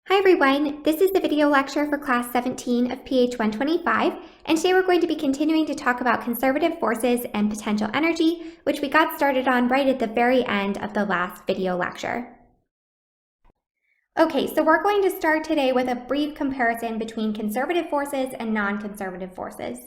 Hi everyone, this is the video lecture for class 17 of PH 125, and today we're going to be continuing to talk about conservative forces and potential energy, which we got started on right at the very end of the last video lecture. Okay, so we're going to start today with a brief comparison between conservative forces and non-conservative forces.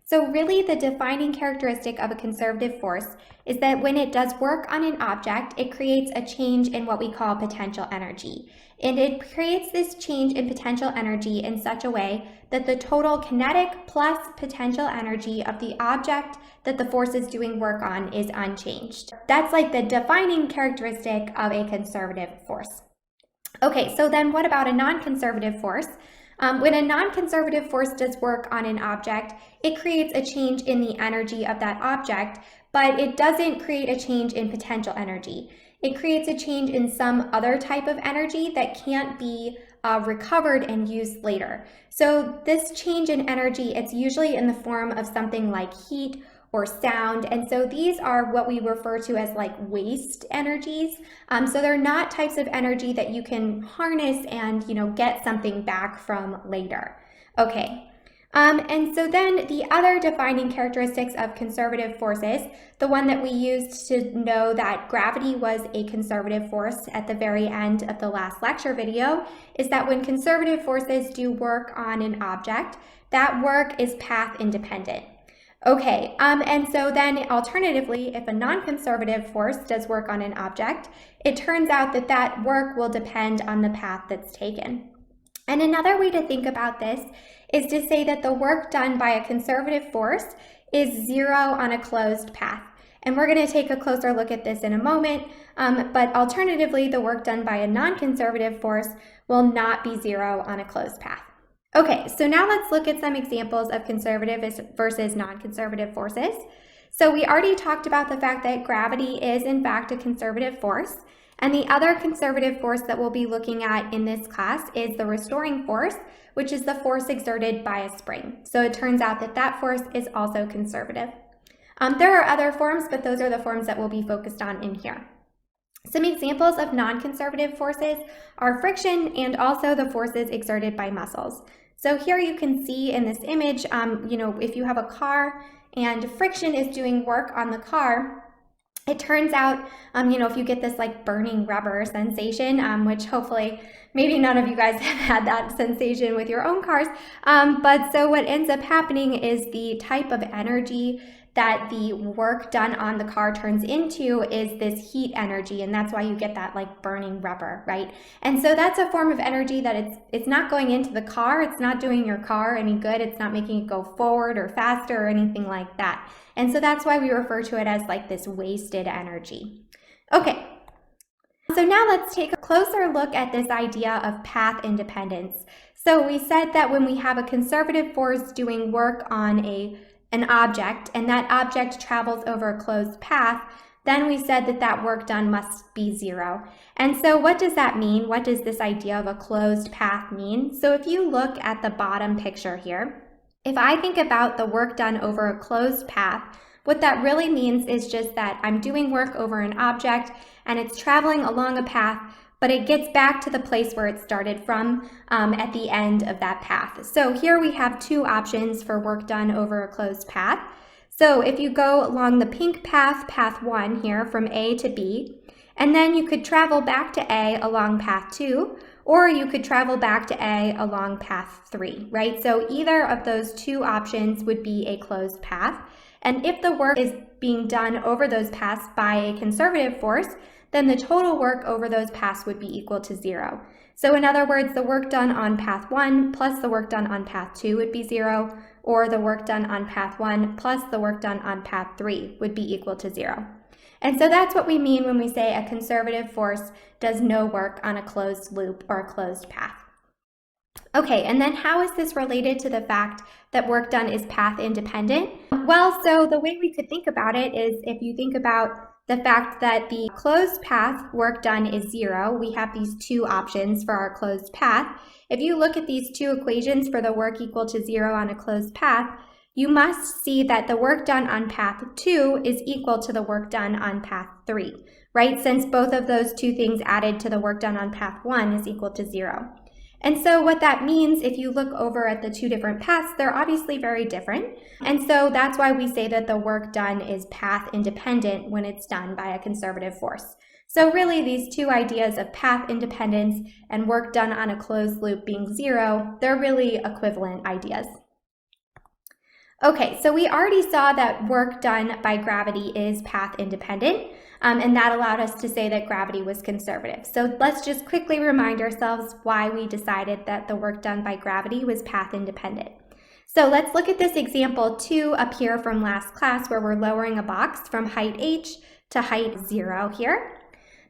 So really the defining characteristic of a conservative force is that when it does work on an object, it creates a change in what we call potential energy. And it creates this change in potential energy in such a way that the total kinetic plus potential energy of the object that the force is doing work on is unchanged. That's like the defining characteristic of a conservative force. Okay, so then what about a non-conservative force? When a non-conservative force does work on an object, it creates a change in the energy of that object, but it doesn't create a change in potential energy. It creates a change in some other type of energy that can't be recovered and used later. So this change in energy, it's usually in the form of something like heat or sound, and so these are what we refer to as like waste energies. So they're not types of energy that you can harness and get something back from later. Okay. And so then the other defining characteristics of conservative forces, the one that we used to know that gravity was a conservative force at the very end of the last lecture video, is that when conservative forces do work on an object, that work is path independent. Okay, and so then alternatively, if a non-conservative force does work on an object, it turns out that that work will depend on the path that's taken. And another way to think about this is to say that the work done by a conservative force is zero on a closed path. And we're going to take a closer look at this in a moment, but alternatively, the work done by a non-conservative force will not be zero on a closed path. Okay, so now let's look at some examples of conservative versus non-conservative forces. So we already talked about the fact that gravity is in fact a conservative force, and the other conservative force that we'll be looking at in this class is the restoring force, which is the force exerted by a spring. So it turns out that that force is also conservative. There are other forms, but those are the forms that we'll be focused on in here. Some examples of non-conservative forces are friction and also the forces exerted by muscles. So here you can see in this image, if you have a car and friction is doing work on the car, it turns out, if you get this like burning rubber sensation, which hopefully maybe none of you guys have had that sensation with your own cars, but so what ends up happening is the type of energy that the work done on the car turns into is this heat energy, and that's why you get that like burning rubber, right? And so that's a form of energy that it's not going into the car, it's not doing your car any good, it's not making it go forward or faster or anything like that. And so that's why we refer to it as like this wasted energy. Okay, so now let's take a closer look at this idea of path independence. So we said that when we have a conservative force doing work on an object, and that object travels over a closed path, then we said that that work done must be zero. And so what does that mean? What does this idea of a closed path mean? So if you look at the bottom picture here, if I think about the work done over a closed path, what that really means is just that I'm doing work over an object and it's traveling along a path, but it gets back to the place where it started from at the end of that path. So here we have two options for work done over a closed path. So if you go along the pink path, path 1 here from A to B, and then you could travel back to A along path 2, or you could travel back to A along path 3, right? So either of those two options would be a closed path. And if the work is being done over those paths by a conservative force, then the total work over those paths would be equal to zero. So in other words, the work done on path 1 plus the work done on path 2 would be zero, or the work done on path 1 plus the work done on path 3 would be equal to zero. And so that's what we mean when we say a conservative force does no work on a closed loop or a closed path. Okay, and then how is this related to the fact that work done is path independent? Well, so the way we could think about it is if you think about the fact that the closed path work done is zero, we have these two options for our closed path. If you look at these two equations for the work equal to zero on a closed path, you must see that the work done on path 2 is equal to the work done on path 3, right? Since both of those two things added to the work done on path 1 is equal to zero. And so what that means, if you look over at the two different paths, they're obviously very different. And so that's why we say that the work done is path independent when it's done by a conservative force. So really these two ideas of path independence and work done on a closed loop being zero, they're really equivalent ideas. Okay, so we already saw that work done by gravity is path independent, and that allowed us to say that gravity was conservative. So let's just quickly remind ourselves why we decided that the work done by gravity was path independent. So let's look at this example 2 up here from last class where we're lowering a box from height h to height 0 here.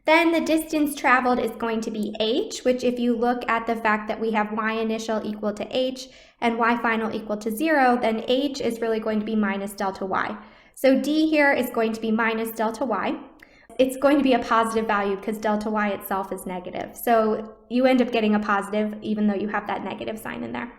Then the distance traveled is going to be h, which if you look at the fact that we have y initial equal to h and y final equal to 0, then h is really going to be minus delta y. So d here is going to be minus delta y. It's going to be a positive value because delta y itself is negative. So you end up getting a positive even though you have that negative sign in there.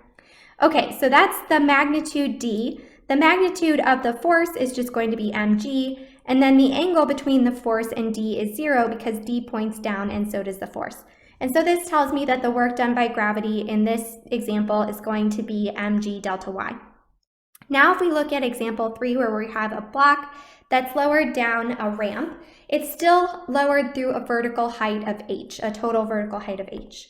Okay, so that's the magnitude d. The magnitude of the force is just going to be mg, and then the angle between the force and d is 0 because d points down and so does the force. And so this tells me that the work done by gravity in this example is going to be mg delta y. Now if we look at example 3 where we have a block that's lowered down a ramp, it's still lowered through a vertical height of h, a total vertical height of h.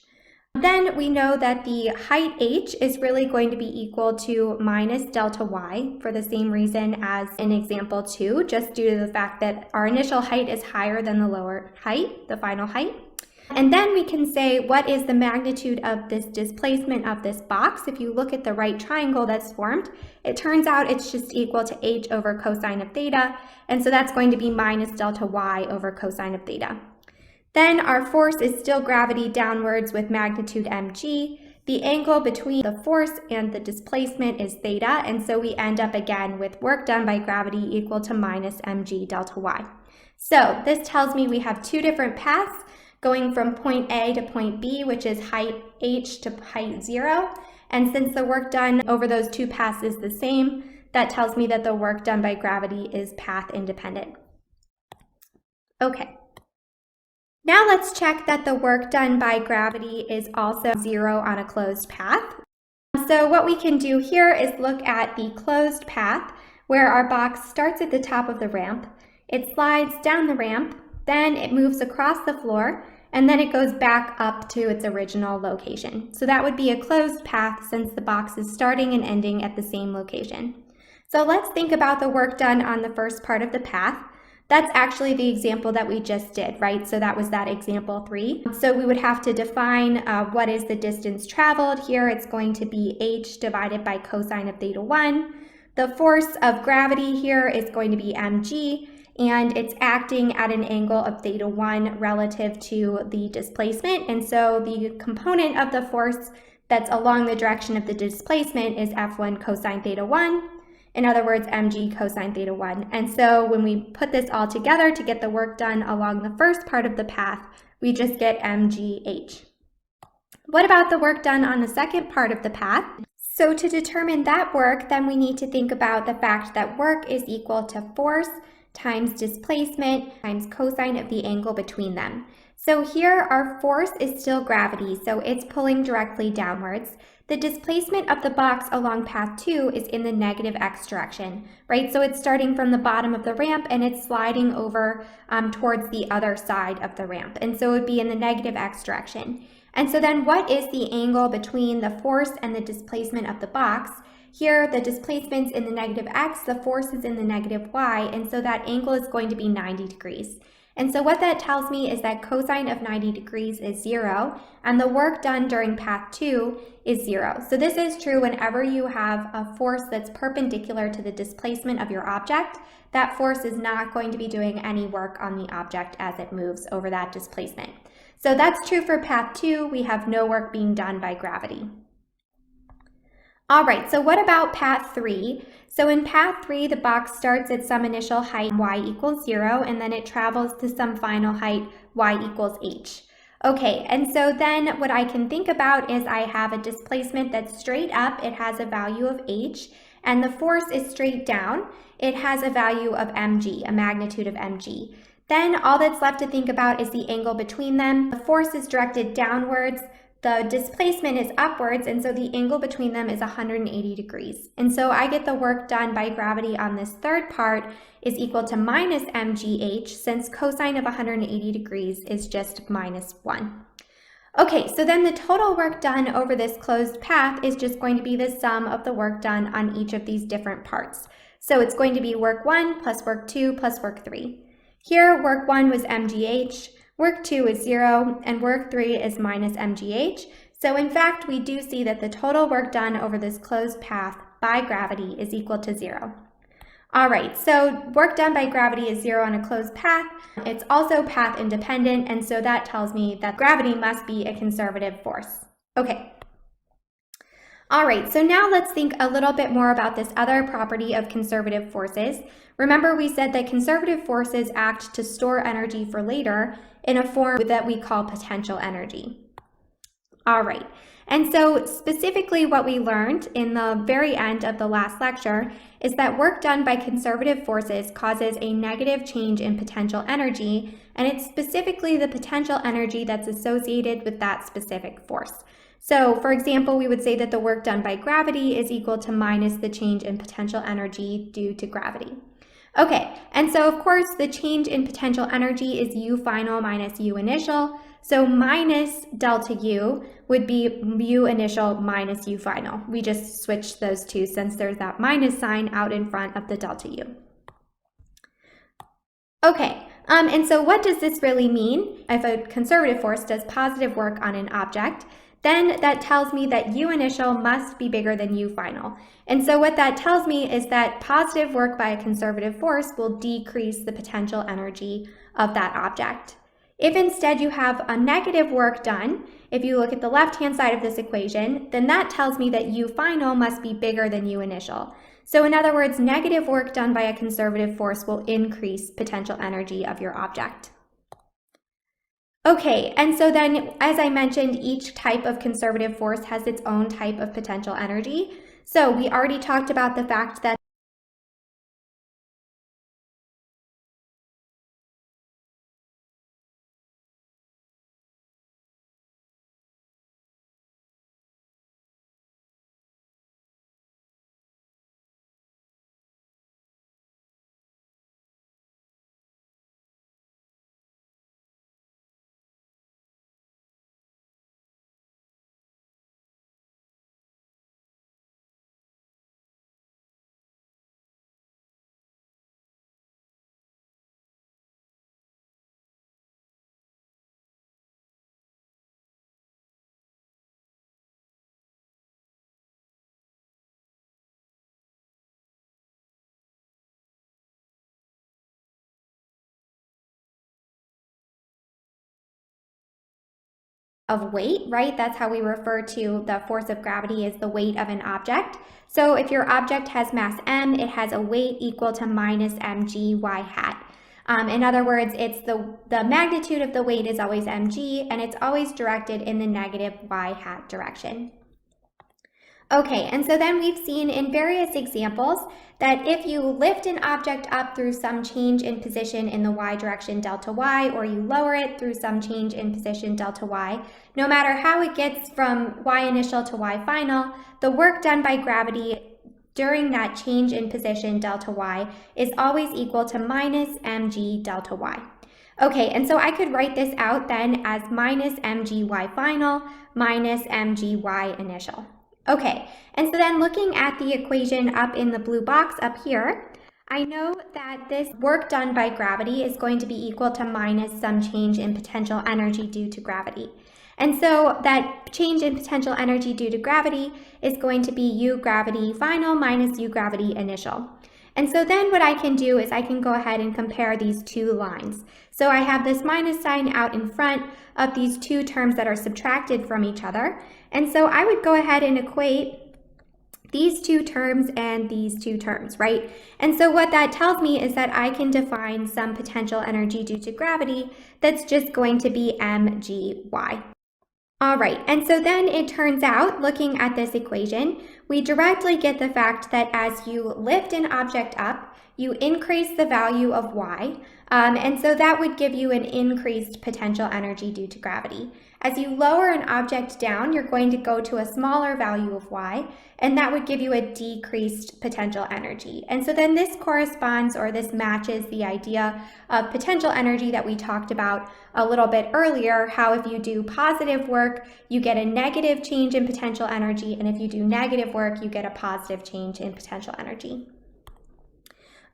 Then we know that the height h is really going to be equal to minus delta y for the same reason as in example 2, just due to the fact that our initial height is higher than the lower height, the final height. And then we can say what is the magnitude of this displacement of this box. If you look at the right triangle that's formed, it turns out it's just equal to h over cosine of theta, and so that's going to be minus delta y over cosine of theta. Then our force is still gravity downwards with magnitude mg. The angle between the force and the displacement is theta, and so we end up again with work done by gravity equal to minus mg delta y. So this tells me we have two different paths going from point A to point B, which is height h to height 0. And since the work done over those two paths is the same, that tells me that the work done by gravity is path independent. Okay. Now let's check that the work done by gravity is also 0 on a closed path. So what we can do here is look at the closed path where our box starts at the top of the ramp, it slides down the ramp, then it moves across the floor, and then it goes back up to its original location. So that would be a closed path since the box is starting and ending at the same location. So let's think about the work done on the first part of the path. That's actually the example that we just did, right? So that was that example 3. So we would have to define what is the distance traveled. Here it's going to be h divided by cosine of theta 1. The force of gravity here is going to be mg, and it's acting at an angle of theta 1 relative to the displacement. And so the component of the force that's along the direction of the displacement is f1 cosine theta 1. In other words, mg cosine theta 1. And so when we put this all together to get the work done along the first part of the path, we just get mgh. What about the work done on the second part of the path? So to determine that work, then we need to think about the fact that work is equal to force times displacement times cosine of the angle between them. So here our force is still gravity, so it's pulling directly downwards. The displacement of the box along path 2 is in the negative x direction, right? So it's starting from the bottom of the ramp and it's sliding over towards the other side of the ramp. And so it would be in the negative x direction. And so then what is the angle between the force and the displacement of the box? Here, the displacement's in the negative x, the force is in the negative y, and so that angle is going to be 90 degrees. And so what that tells me is that cosine of 90 degrees is 0, and the work done during path 2 is 0. So this is true whenever you have a force that's perpendicular to the displacement of your object. That force is not going to be doing any work on the object as it moves over that displacement. So that's true for path 2. We have no work being done by gravity. All right, so what about path 3? So in path 3, the box starts at some initial height y equals 0, and then it travels to some final height y equals h. Okay, and so then what I can think about is I have a displacement that's straight up, it has a value of h, and the force is straight down, it has a value of mg, a magnitude of mg. Then all that's left to think about is the angle between them. The force is directed downwards, the displacement is upwards, and so the angle between them is 180 degrees. And so I get the work done by gravity on this third part is equal to minus mgh, since cosine of 180 degrees is just minus 1. Okay, so then the total work done over this closed path is just going to be the sum of the work done on each of these different parts. So it's going to be work 1 plus work 2 plus work 3. Here, work 1 was mgh, work 2 is 0, and work 3 is minus mgh. So in fact, we do see that the total work done over this closed path by gravity is equal to 0. All right, so work done by gravity is 0 on a closed path. It's also path independent, and so that tells me that gravity must be a conservative force. Okay. All right, so now let's think a little bit more about this other property of conservative forces. Remember, we said that conservative forces act to store energy for later in a form that we call potential energy. All right, and so specifically what we learned in the very end of the last lecture is that work done by conservative forces causes a negative change in potential energy, and it's specifically the potential energy that's associated with that specific force. So, for example, we would say that the work done by gravity is equal to minus the change in potential energy due to gravity. Okay, and so of course the change in potential energy is U final minus U initial. So minus delta U would be U initial minus U final. We just switched those two since there's that minus sign out in front of the delta U. Okay, and so what does this really mean? If a conservative force does positive work on an object, then that tells me that U initial must be bigger than U final. And so what that tells me is that positive work by a conservative force will decrease the potential energy of that object. If instead you have a negative work done, if you look at the left-hand side of this equation, then that tells me that U final must be bigger than U initial. So in other words, negative work done by a conservative force will increase potential energy of your object. Okay, and so then, as I mentioned, each type of conservative force has its own type of potential energy. So we already talked about the fact that of weight, right? That's how we refer to the force of gravity as the weight of an object. So if your object has mass m, it has a weight equal to minus mg y hat. In other words, it's the magnitude of the weight is always mg, and it's always directed in the negative y hat direction. Okay, and so then we've seen in various examples that if you lift an object up through some change in position in the y direction delta y, or you lower it through some change in position delta y, no matter how it gets from y initial to y final, the work done by gravity during that change in position delta y is always equal to minus mg delta y. Okay, and so I could write this out then as minus mg y final minus mg y initial. Okay, and so then looking at the equation up in the blue box up here, I know that this work done by gravity is going to be equal to minus some change in potential energy due to gravity. And so that change in potential energy due to gravity is going to be U gravity final minus U gravity initial. And so then what I can do is I can go ahead and compare these two lines. So I have this minus sign out in front of these two terms that are subtracted from each other. And so I would go ahead and equate these two terms and these two terms, right? And so what that tells me is that I can define some potential energy due to gravity that's just going to be mgy. All right, and so then it turns out, looking at this equation, we directly get the fact that as you lift an object up, you increase the value of y, and so that would give you an increased potential energy due to gravity. As you lower an object down, you're going to go to a smaller value of y, and that would give you a decreased potential energy. And so then this corresponds, or this matches, the idea of potential energy that we talked about a little bit earlier, how if you do positive work, you get a negative change in potential energy, and if you do negative work, you get a positive change in potential energy.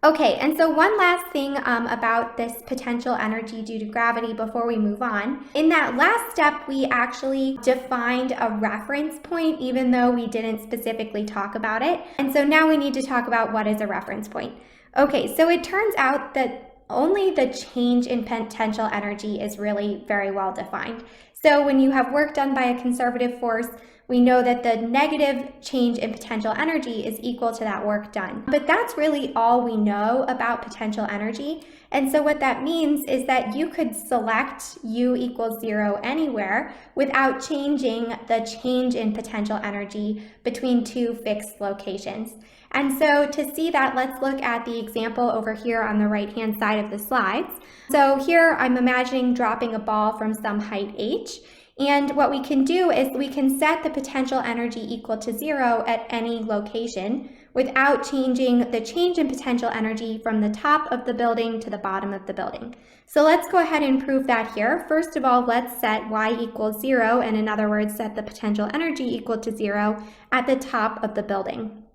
Okay, and so one last thing about this potential energy due to gravity before we move on. In that last step, we actually defined a reference point, even though we didn't specifically talk about it. And so now we need to talk about what is a reference point. Okay, so it turns out that only the change in potential energy is really very well defined. So when you have work done by a conservative force, we know that the negative change in potential energy is equal to that work done. But that's really all we know about potential energy. And so what that means is that you could select U equals 0 anywhere without changing the change in potential energy between two fixed locations. And so to see that, let's look at the example over here on the right-hand side of the slides. So here I'm imagining dropping a ball from some height h. And what we can do is we can set the potential energy equal to 0 at any location without changing the change in potential energy from the top of the building to the bottom of the building. So let's go ahead and prove that here. First of all, let's set y equals 0, and in other words, set the potential energy equal to 0 at the top of the building.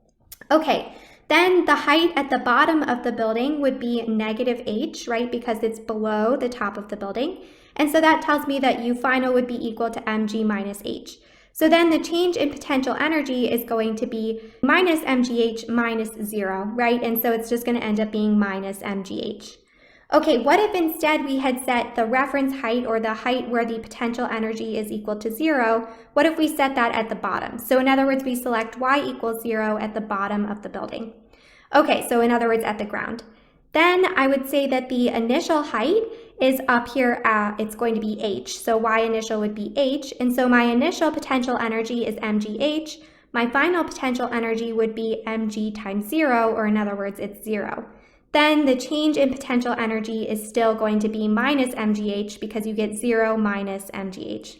Okay, then the height at the bottom of the building would be negative h, right, because it's below the top of the building. And so that tells me that U final would be equal to mg minus h. So then the change in potential energy is going to be minus mgh minus 0, right? And so it's just going to end up being minus mgh. Okay, what if instead we had set the reference height, or the height where the potential energy is equal to 0, what if we set that at the bottom? So in other words, we select y equals 0 at the bottom of the building. Okay, so in other words, at the ground. Then I would say that the initial height is up here, it's going to be h. So y initial would be h, and so my initial potential energy is mgh. My final potential energy would be mg times 0, or in other words, it's 0. Then the change in potential energy is still going to be minus mgh because you get 0 minus mgh.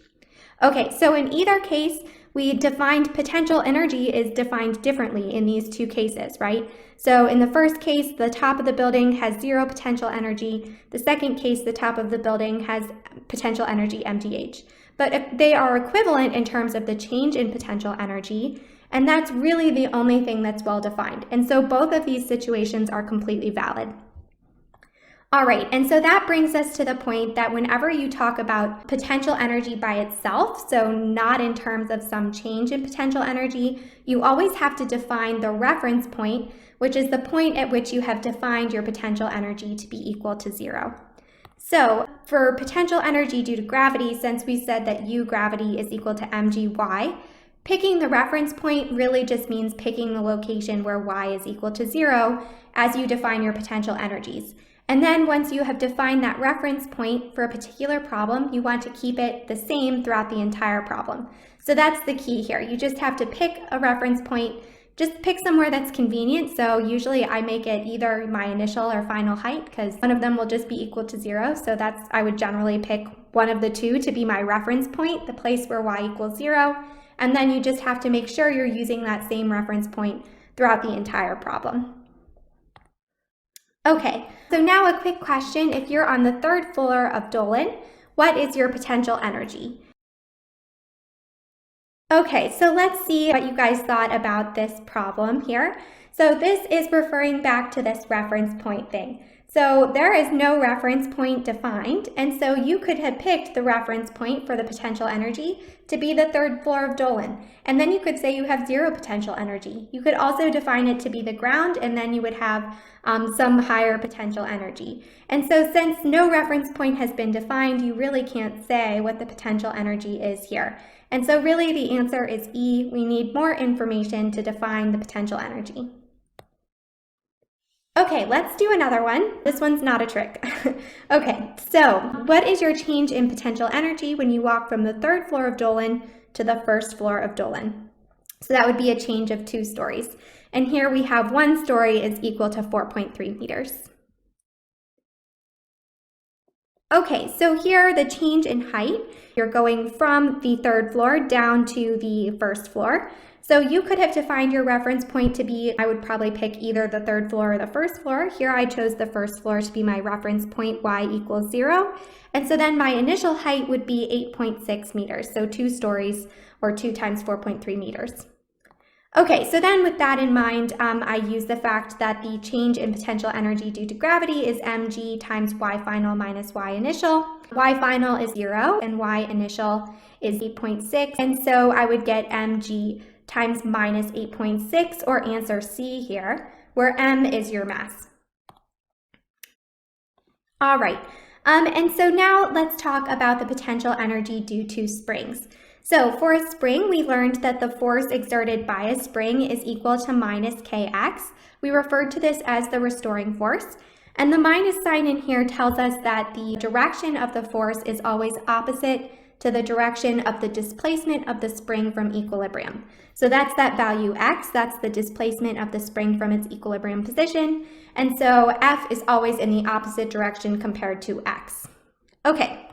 Okay, so in either case, we defined potential energy is defined differently in these two cases, right? So in the first case, the top of the building has 0 potential energy. The second case, the top of the building has potential energy mgh. But if they are equivalent in terms of the change in potential energy, and that's really the only thing that's well defined. And so both of these situations are completely valid. All right, and so that brings us to the point that whenever you talk about potential energy by itself, so not in terms of some change in potential energy, you always have to define the reference point, which is the point at which you have defined your potential energy to be equal to 0. So for potential energy due to gravity, since we said that U gravity is equal to mgy, picking the reference point really just means picking the location where y is equal to 0 as you define your potential energies. And then once you have defined that reference point for a particular problem, you want to keep it the same throughout the entire problem. So that's the key here. You just have to pick a reference point, just pick somewhere that's convenient. So usually I make it either my initial or final height because one of them will just be equal to 0. So I would generally pick one of the two to be my reference point, the place where y equals 0. And then you just have to make sure you're using that same reference point throughout the entire problem. Okay, so now a quick question. If you're on the 3rd floor of Dolan, what is your potential energy? Okay, so let's see what you guys thought about this problem here. So this is referring back to this reference point thing. So there is no reference point defined, and so you could have picked the reference point for the potential energy to be the 3rd floor of Dolan, and then you could say you have 0 potential energy. You could also define it to be the ground, and then you would have some higher potential energy. And so since no reference point has been defined, you really can't say what the potential energy is here. And so really the answer is E. We need more information to define the potential energy. Okay, let's do another one. This one's not a trick. Okay, so what is your change in potential energy when you walk from the 3rd floor of Dolan to the 1st floor of Dolan? So that would be a change of 2 stories. And here we have 1 story is equal to 4.3 meters. Okay, so here the change in height, you're going from the third floor down to the first floor. So you could have defined your reference point to be, I would probably pick either the third floor or the first floor. Here I chose the first floor to be my reference point, y equals 0. And so then my initial height would be 8.6 meters, so 2 stories or 2 times 4.3 meters. Okay, so then with that in mind, I use the fact that the change in potential energy due to gravity is mg times y final minus y initial. Y final is 0 and y initial is 8.6, and so I would get mg times minus 8.6, or answer C here, where m is your mass. All right, and so now let's talk about the potential energy due to springs. So for a spring, we learned that the force exerted by a spring is equal to minus kx. We referred to this as the restoring force. And the minus sign in here tells us that the direction of the force is always opposite to the direction of the displacement of the spring from equilibrium. So that's that value x, that's the displacement of the spring from its equilibrium position. And so F is always in the opposite direction compared to x. Okay.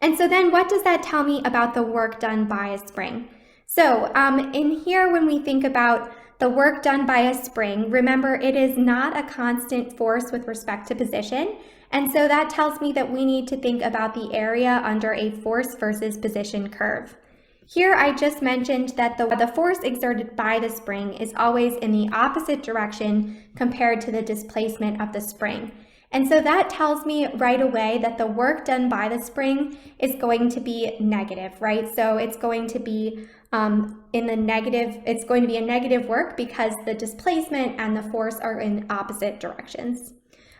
And so then what does that tell me about the work done by a spring? So in here, when we think about the work done by a spring, remember it is not a constant force with respect to position. And so that tells me that we need to think about the area under a force versus position curve. Here I just mentioned that the force exerted by the spring is always in the opposite direction compared to the displacement of the spring. And so that tells me right away that the work done by the spring is going to be negative, right? So it's going to be in the negative, it's going to be a negative work because the displacement and the force are in opposite directions.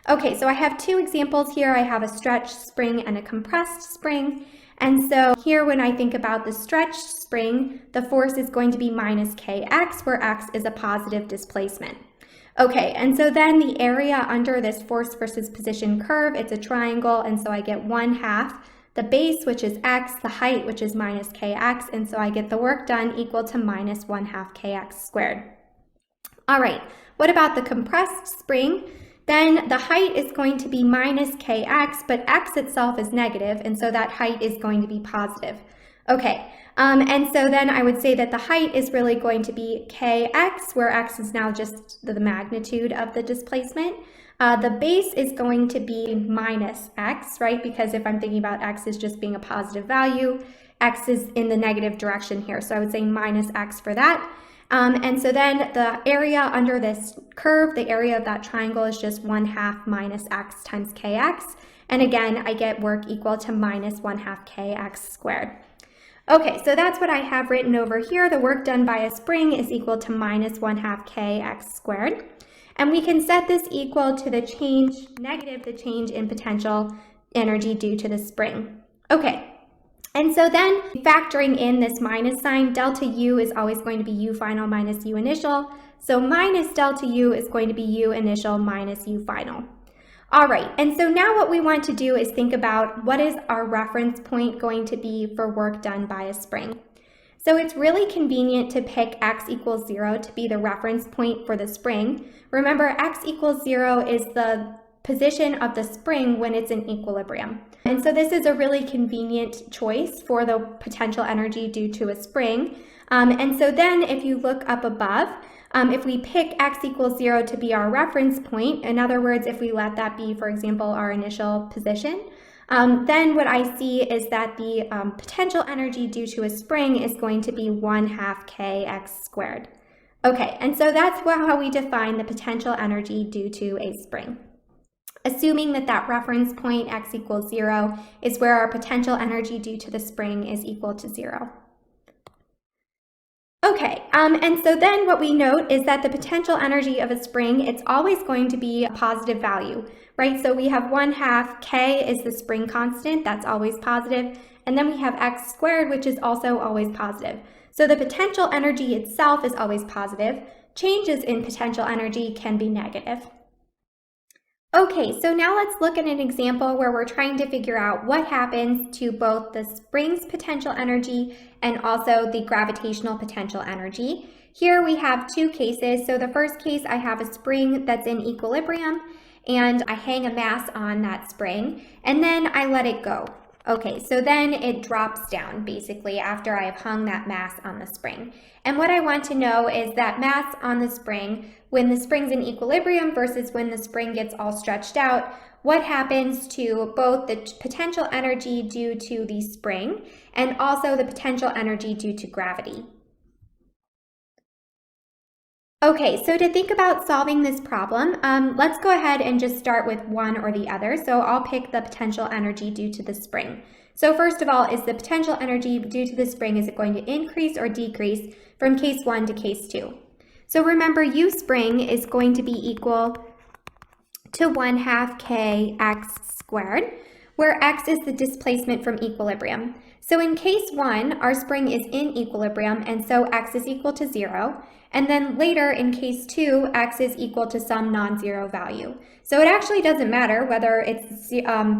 Okay, so I have 2 examples here. I have a stretched spring and a compressed spring. And so here when I think about the stretched spring, the force is going to be minus kx, where x is a positive displacement. Okay, and so then the area under this force versus position curve, it's a triangle, and so I get 1/2 the base, which is x, the height, which is minus kx, and so I get the work done equal to minus 1/2 kx squared. All right, what about the compressed spring? Then the height is going to be minus kx, but x itself is negative, and so that height is going to be positive. Okay, and so then I would say that the height is really going to be kx, where x is now just the magnitude of the displacement. The base is going to be minus x, right? Because if I'm thinking about x as just being a positive value, x is in the negative direction here. So I would say minus x for that. And so then the area under this curve, the area of that triangle is just 1/2 minus x times kx. And again, I get work equal to minus 1/2 kx squared. Okay, so that's what I have written over here. The work done by a spring is equal to minus 1/2 kx squared. And we can set this equal to the change, negative the change in potential energy due to the spring. Okay, and so then factoring in this minus sign, delta U is always going to be U final minus U initial. So minus delta U is going to be U initial minus U final. All right, and so now what we want to do is think about what is our reference point going to be for work done by a spring. So it's really convenient to pick x equals 0 to be the reference point for the spring. Remember, x equals 0 is the position of the spring when it's in equilibrium. And so this is a really convenient choice for the potential energy due to a spring. And so then if you look up above, if we pick x equals 0 to be our reference point, in other words, if we let that be, for example, our initial position, then what I see is that the potential energy due to a spring is going to be 1/2 kx squared. Okay, and so that's how we define the potential energy due to a spring. Assuming that that reference point, x equals 0, is where our potential energy due to the spring is equal to 0. Okay, and so then what we note is that the potential energy of a spring, it's always going to be a positive value, right? So we have 1/2 k is the spring constant, that's always positive, and then we have x squared, which is also always positive. So the potential energy itself is always positive. Changes in potential energy can be negative. Okay, so now let's look at an example where we're trying to figure out what happens to both the spring's potential energy and also the gravitational potential energy. Here we have 2 cases. So the first case, I have a spring that's in equilibrium, and I hang a mass on that spring, and then I let it go. Okay, so then it drops down basically after I have hung that mass on the spring. And what I want to know is that mass on the spring, when the spring's in equilibrium versus when the spring gets all stretched out, what happens to both the potential energy due to the spring and also the potential energy due to gravity. Okay, so to think about solving this problem, let's go ahead and just start with one or the other. So I'll pick the potential energy due to the spring. So first of all, is the potential energy due to the spring, is it going to increase or decrease from case 1 to case 2? So remember, U spring is going to be equal to 1/2 kx squared, where x is the displacement from equilibrium. So in case 1, our spring is in equilibrium, and so x is equal to 0. And then later in case 2, x is equal to some non-zero value. So it actually doesn't matter whether it's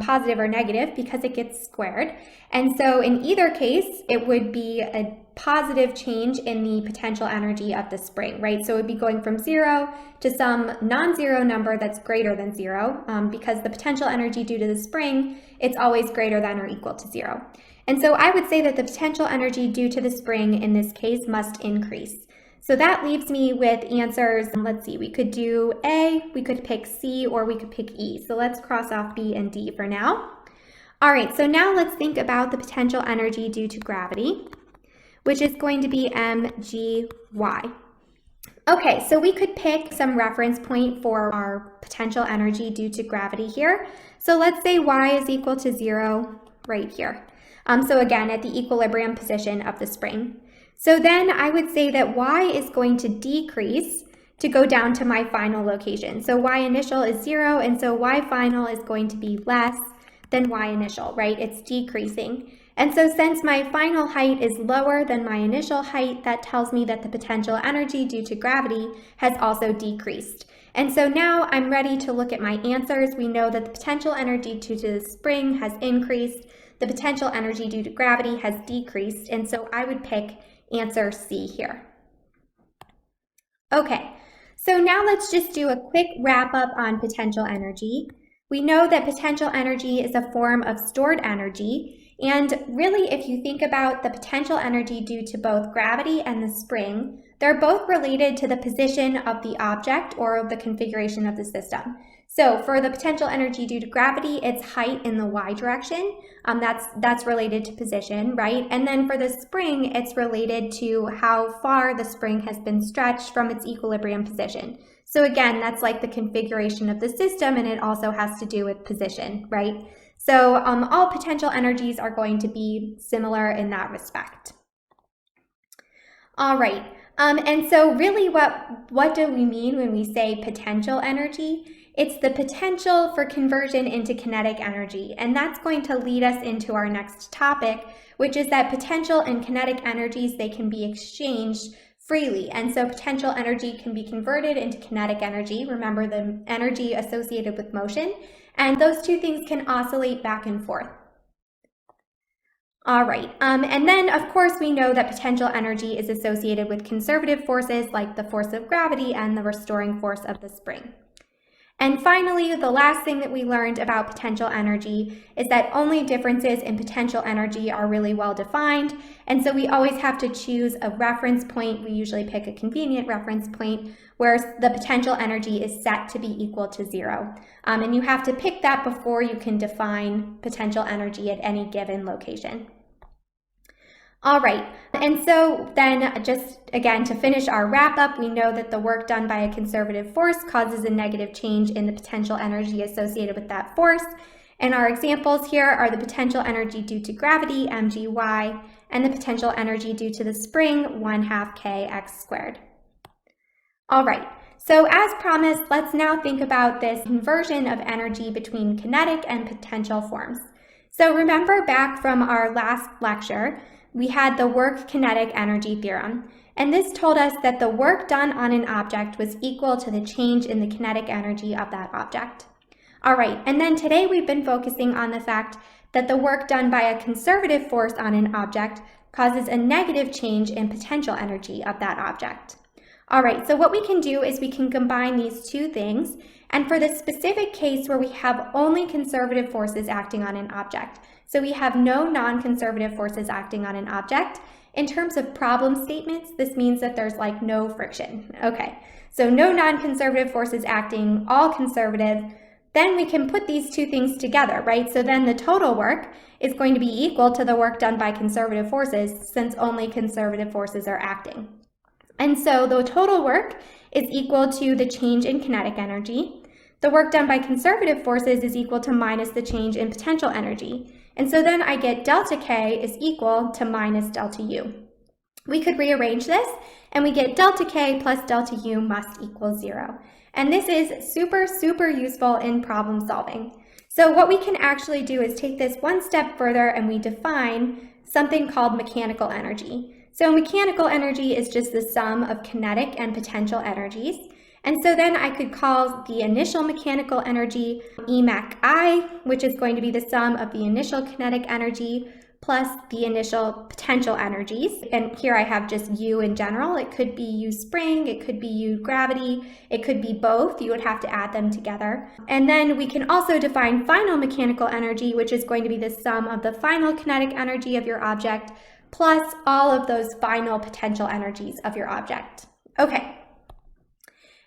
positive or negative because it gets squared. And so in either case, it would be a positive change in the potential energy of the spring, right? So it would be going from 0 to some non-zero number that's greater than 0 because the potential energy due to the spring, it's always greater than or equal to 0. And so I would say that the potential energy due to the spring in this case must increase. So that leaves me with answers. Let's see, we could do A, we could pick C, or we could pick E. So let's cross off B and D for now. All right, so now let's think about the potential energy due to gravity, which is going to be mgy. Okay, so we could pick some reference point for our potential energy due to gravity here. So let's say y is equal to 0 right here. So again, at the equilibrium position of the spring. So then I would say that y is going to decrease to go down to my final location. So y initial is 0, and so y final is going to be less than y initial, right? It's decreasing. And so since my final height is lower than my initial height, that tells me that the potential energy due to gravity has also decreased. And so now I'm ready to look at my answers. We know that the potential energy due to the spring has increased. The potential energy due to gravity has decreased. And so I would pick answer C here. Okay, so now let's just do a quick wrap up on potential energy. We know that potential energy is a form of stored energy, and really if you think about the potential energy due to both gravity and the spring, they're both related to the position of the object or the configuration of the system. So for the potential energy due to gravity, it's height in the y direction. That's related to position, right? And then for the spring, it's related to how far the spring has been stretched from its equilibrium position. So again, that's like the configuration of the system, and it also has to do with position, right? So all potential energies are going to be similar in that respect. All right, and so really what do we mean when we say potential energy? It's the potential for conversion into kinetic energy, and that's going to lead us into our next topic, which is that potential and kinetic energies, they can be exchanged freely, and so potential energy can be converted into kinetic energy. Remember the energy associated with motion, and those two things can oscillate back and forth. All right, and then of course we know that potential energy is associated with conservative forces like the force of gravity and the restoring force of the spring. And finally, the last thing that we learned about potential energy is that only differences in potential energy are really well defined, and so we always have to choose a reference point. We usually pick a convenient reference point where the potential energy is set to be equal to 0. And you have to pick that before you can define potential energy at any given location. All right, and so then just again to finish our wrap up, we know that the work done by a conservative force causes a negative change in the potential energy associated with that force. And our examples here are the potential energy due to gravity, mgy, and the potential energy due to the spring, 1/2 kx squared. All right, so as promised, let's now think about this conversion of energy between kinetic and potential forms. So remember back from our last lecture, we had the work kinetic energy theorem, and this told us that the work done on an object was equal to the change in the kinetic energy of that object. All right, and then today we've been focusing on the fact that the work done by a conservative force on an object causes a negative change in potential energy of that object. All right, so what we can do is we can combine these two things, and for the specific case where we have only conservative forces acting on an object, so we have no non-conservative forces acting on an object, in terms of problem statements, this means that there's like no friction. Okay, so no non-conservative forces acting, all conservative, then we can put these two things together, right? So then the total work is going to be equal to the work done by conservative forces, since only conservative forces are acting. And so the total work is equal to the change in kinetic energy. The work done by conservative forces is equal to minus the change in potential energy. And so then I get delta K is equal to minus delta U. We could rearrange this, and we get delta K plus delta U must equal 0. And this is super, super useful in problem solving. So what we can actually do is take this one step further, and we define something called mechanical energy. So mechanical energy is just the sum of kinetic and potential energies. And so then I could call the initial mechanical energy Emac I, which is going to be the sum of the initial kinetic energy plus the initial potential energies. And here I have just U in general. It could be U spring, it could be U gravity, it could be both. You would have to add them together. And then we can also define final mechanical energy, which is going to be the sum of the final kinetic energy of your object plus all of those final potential energies of your object. Okay.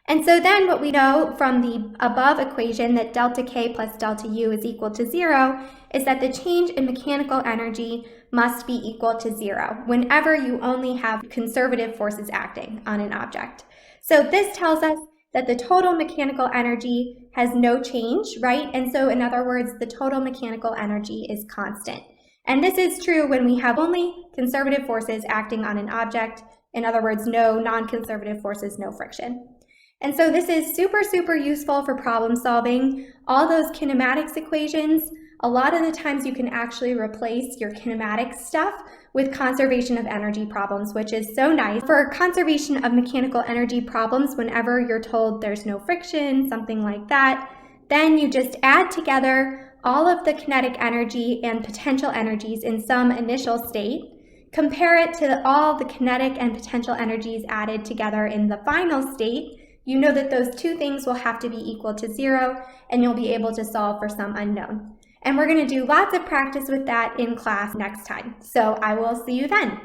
And so then what we know from the above equation that delta K plus delta U is equal to 0 is that the change in mechanical energy must be equal to 0 whenever you only have conservative forces acting on an object. So this tells us that the total mechanical energy has no change, right? And so in other words, the total mechanical energy is constant. And this is true when we have only conservative forces acting on an object. In other words, no non-conservative forces, no friction. And so this is super, super useful for problem solving. All those kinematics equations, a lot of the times you can actually replace your kinematic stuff with conservation of energy problems, which is so nice. For conservation of mechanical energy problems, whenever you're told there's no friction, something like that, then you just add together all of the kinetic energy and potential energies in some initial state, compare it to all the kinetic and potential energies added together in the final state. You know that those two things will have to be equal to 0, and you'll be able to solve for some unknown. And we're going to do lots of practice with that in class next time. So I will see you then.